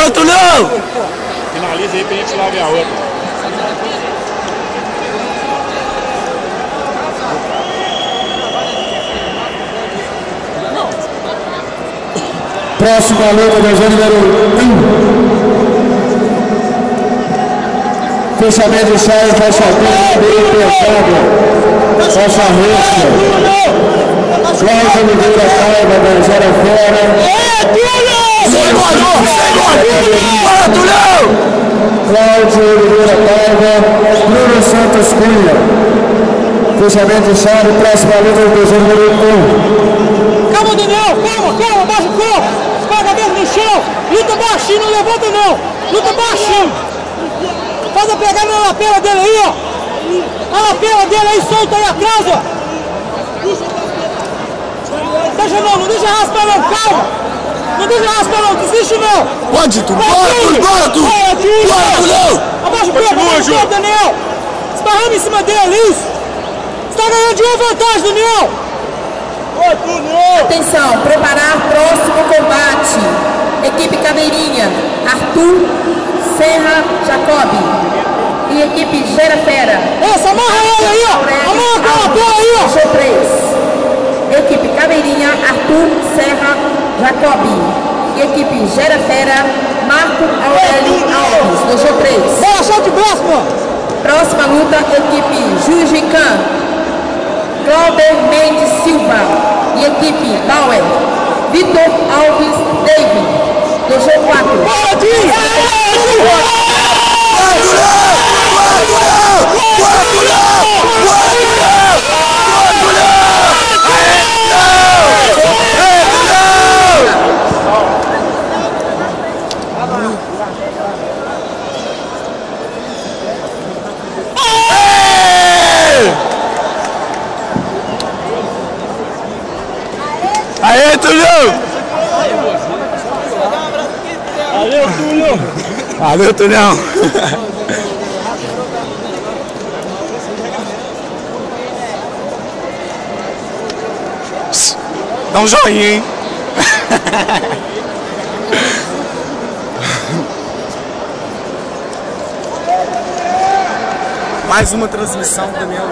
Bora, Tulhão! Finaliza aí pra gente lá ver a outra. Próxima luta da número 1. Fechamento de chave, faixa bem pesado. Faixa roxa. Cláudio Oliveira Paiva, da Zero Fora. Bora, Tulhão! Cláudio Oliveira Paiva, Bruno Santos Cunha. Fechamento de chave, próxima luta da número 1. Calma, Daniel, calma, baixa o corpo, escola a cabeça no chão, luta baixinho, não levanta não, luta baixinho, faz a pegada na lapela dele aí, ó, a lapela dele aí, solta aí atrás, ó, não deixa raspar não, calma, não deixa raspar não, desiste não. Pode, tu, bora, Tulhão! Abaixa o corpo, Daniel, esbarrando em cima dele, isso, você tá ganhando de uma vantagem, Daniel. Atenção, preparar próximo combate. Equipe Caveirinha, Arthur Serra Jacobi. E equipe Gera Fera. Essa, amarra ele aí, ó. Amarra com a lapela aí, ó. Show 3. Equipe Caveirinha, Arthur Serra Jacobi. E equipe Gera Fera, Marco Aurélio Alves. Do show 3. Bora, solta de braço, mano. Próxima luta, equipe Jujican, Cláudio Mendes Silva. E equipe Bauer, Vitor Alves David, do jogo 4. Aê, Tulhão! Valeu, Tulhão! Valeu, Tulhão! Dá um joinha, hein? Mais uma transmissão do Daniel.